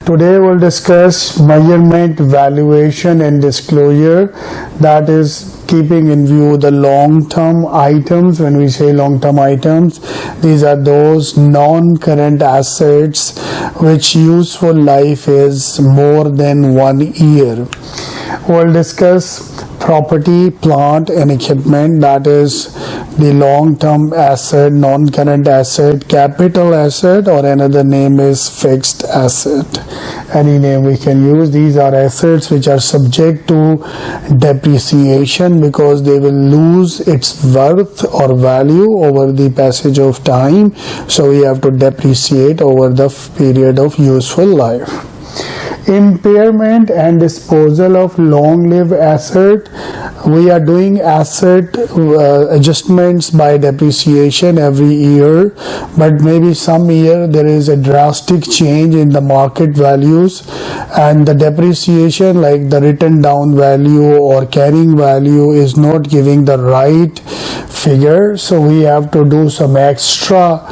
Today we'll discuss measurement, valuation and disclosure, that is keeping in view the long-term items. When we say long-term items, these are those non-current assets which useful life is more than 1 year. We'll discuss property, plant and equipment, that is the long-term asset, non-current asset, capital asset, or another name is fixed asset. Any name we can use. These are assets which are subject to depreciation because they will lose its worth or value over the passage of time. So we have to depreciate over the period of useful life. Impairment and disposal of long-lived asset. We are doing asset adjustments by depreciation every year, but maybe some year there is a drastic change in the market values and the depreciation, like the written down value or carrying value, is not giving the right figure. So we have to do some extra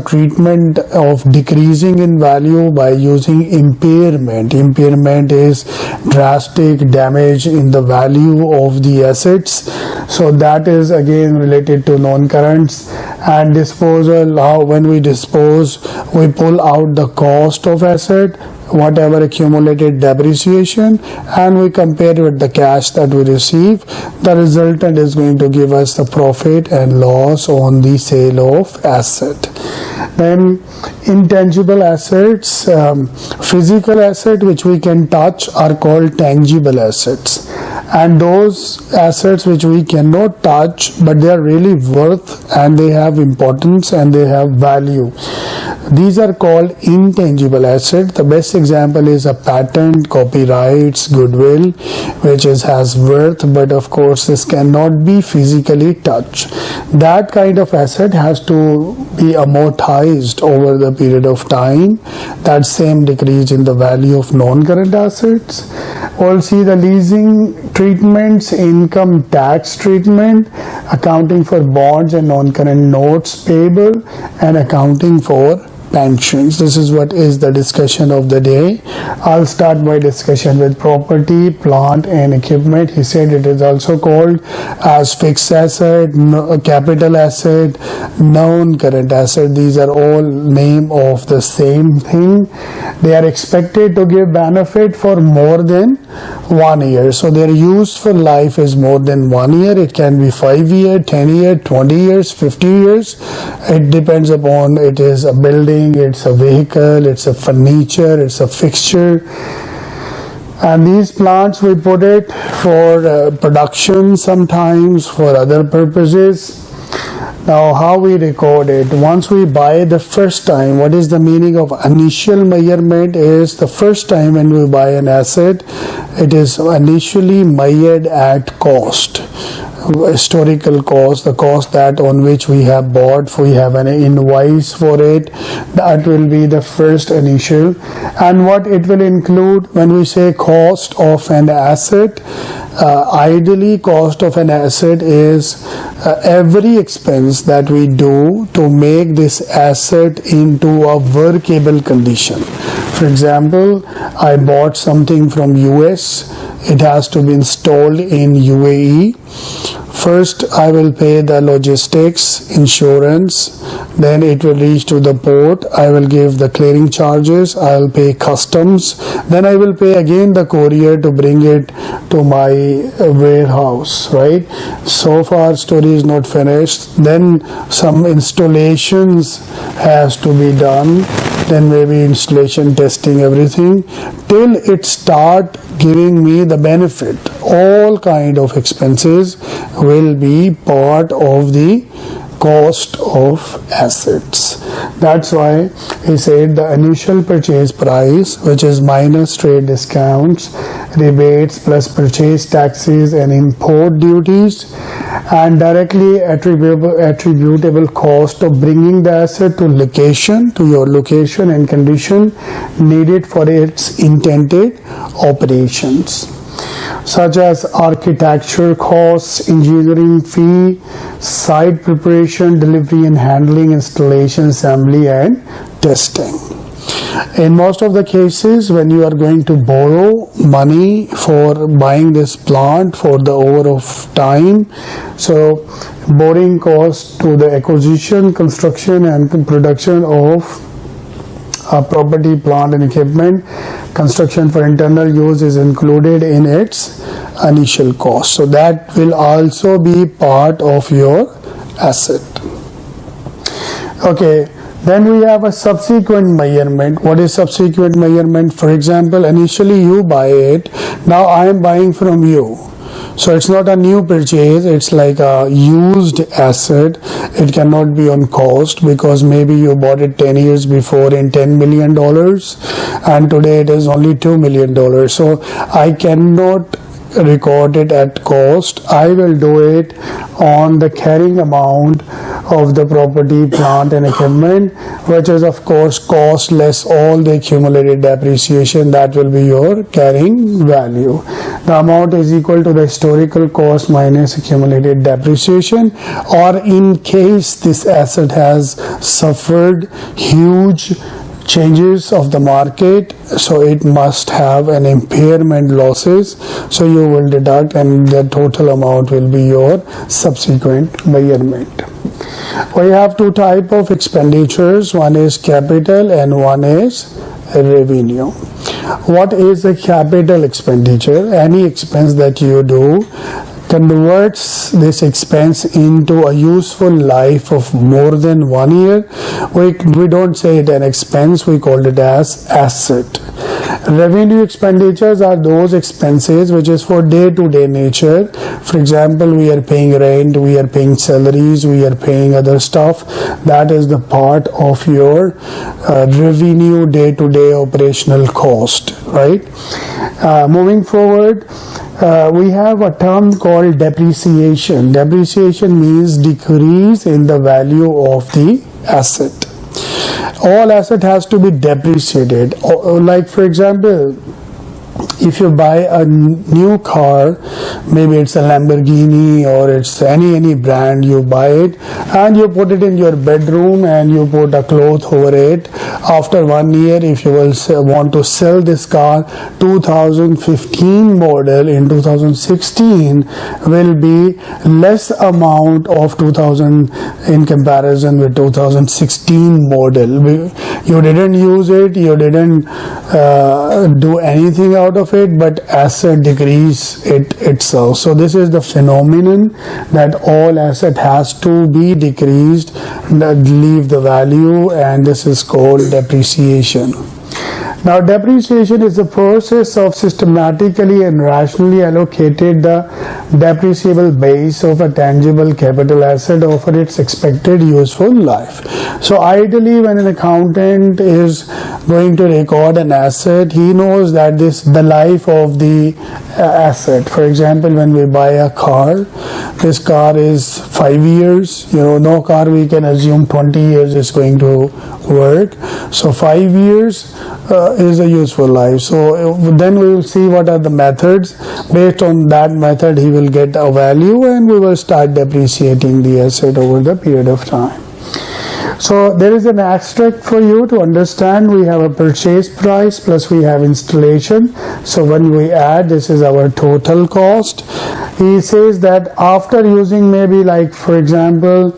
treatment of decreasing in value by using impairment. Impairment is drastic damage in the value of the assets. So that is again related to non-currents. And disposal, how when we dispose, we pull out the cost of asset, whatever accumulated depreciation, and we compare it with the cash that we receive. The resultant is going to give us the profit and loss on the sale of asset. Then intangible assets, physical asset which we can touch are called tangible assets, and those assets which we cannot touch but they are really worth and they have importance and they have value, these are called intangible assets. The best example is a patent, copyrights, goodwill, which has worth, but of course this cannot be physically touched. That kind of asset has to be amortized over the period of time. That same decrease in the value of non-current assets. We'll see the leasing treatments, income tax treatment, accounting for bonds and non-current notes payable, and accounting for pensions. This is what is the discussion of the day. I'll start my discussion with property, plant and equipment. He said it is also called as fixed asset, capital asset, non-current asset. These are all name of the same thing. They are expected to give benefit for more than 1 year. So their useful life is more than 1 year. It can be 5 years, 10 years, 20 years, 50 years. It depends upon it is a building, it's a vehicle, it's a furniture, it's a fixture. And these plants we put it for production, sometimes for other purposes. Now how we record it? Once we buy the first time, what is the meaning of initial measurement? Is the first time when we buy an asset, it is initially measured at cost. Historical cost, the cost that on which we have bought, we have an invoice for it, that will be the first initial. And what it will include when we say cost of an asset, ideally cost of an asset is every expense that we do to make this asset into a workable condition. For example, I bought something from US, it has to be installed in UAE. First, I will pay the logistics, insurance, then it will reach to the port. I will give the clearing charges, I will pay customs, then I will pay again the courier to bring it to my warehouse, right? So far, story is not finished. Then some installations has to be done, then maybe installation, testing, everything, till it start giving me the benefit. All kind of expenses will be part of the cost of assets. That's why he said the initial purchase price, which is minus trade discounts, rebates plus purchase taxes and import duties, and directly attributable cost of bringing the asset to location, to your location and condition needed for its intended operations, such as architecture costs, engineering fee, site preparation, delivery and handling, installation, assembly and testing. In most of the cases, when you are going to borrow money for buying this plant for the over of time, so borrowing cost to the acquisition, construction and production of property, plant and equipment, construction for internal use is included in its initial cost. So that will also be part of your asset. Okay, then we have a subsequent measurement. What is subsequent measurement? For example, initially you buy it, now I am buying from you. So it's not a new purchase, it's like a used asset. It cannot be on cost because maybe you bought it 10 years before in $10 million and today it is only $2 million. So I cannot record it at cost. I will do it on the carrying amount of the property, plant and equipment, which is of course cost less all the accumulated depreciation. That will be your carrying value. The amount is equal to the historical cost minus accumulated depreciation, or in case this asset has suffered huge changes of the market, so it must have an impairment losses, so you will deduct and the total amount will be your subsequent measurement. We have two types of expenditures, one is capital and one is revenue. What is a capital expenditure? Any expense that you do converts this expense into a useful life of more than 1 year. We don't say it an expense, we call it as asset. Revenue expenditures are those expenses which is for day-to-day nature. For example, we are paying rent, we are paying salaries, we are paying other stuff. That is the part of your revenue, day-to-day operational cost, right? Moving forward, we have a term called depreciation. Depreciation means decrease in the value of the asset. All asset has to be depreciated. Like for example, if you buy a new car, maybe it's a Lamborghini or it's any brand, you buy it and you put it in your bedroom and you put a cloth over it. After 1 year, if you will want to sell this car, 2015 model in 2016 will be less amount of 2000 in comparison with 2016 model. You didn't use it, you didn't do anything out of it, but asset decrease it itself. So this is the phenomenon that all asset has to be decreased, leave the value, and this is called depreciation. Now, depreciation is the process of systematically and rationally allocated the depreciable base of a tangible capital asset over its expected useful life. So ideally, when an accountant is going to record an asset, he knows that the life of the asset. For example, when we buy a car, this car is 5 years. No car we can assume 20 years is going to work. So 5 years is a useful life. So then we will see what are the methods. Based on that method, he will get a value and we will start depreciating the asset over the period of time. So there is an abstract for you to understand. We have a purchase price plus we have installation. So when we add, this is our total cost. He says that after using maybe like for example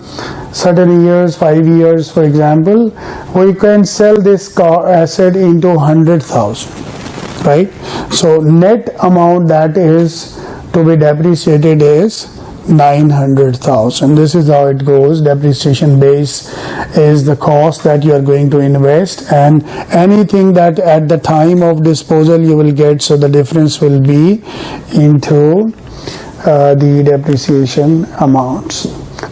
certain years, 5 years for example, we can sell this car asset into 100,000, right? So net amount that is to be depreciated is 900,000. This is how it goes. Depreciation base is the cost that you are going to invest, and anything that at the time of disposal you will get, so the difference will be into the depreciation amounts.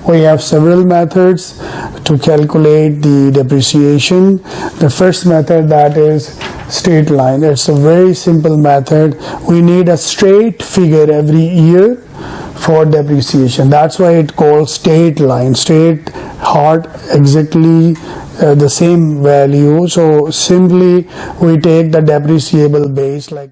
We have several methods to calculate the depreciation. The first method, that is straight line. It's a very simple method. We need a straight figure every year for depreciation. That's why it called straight line. Straight, hard, exactly the same value. So simply we take the depreciable base like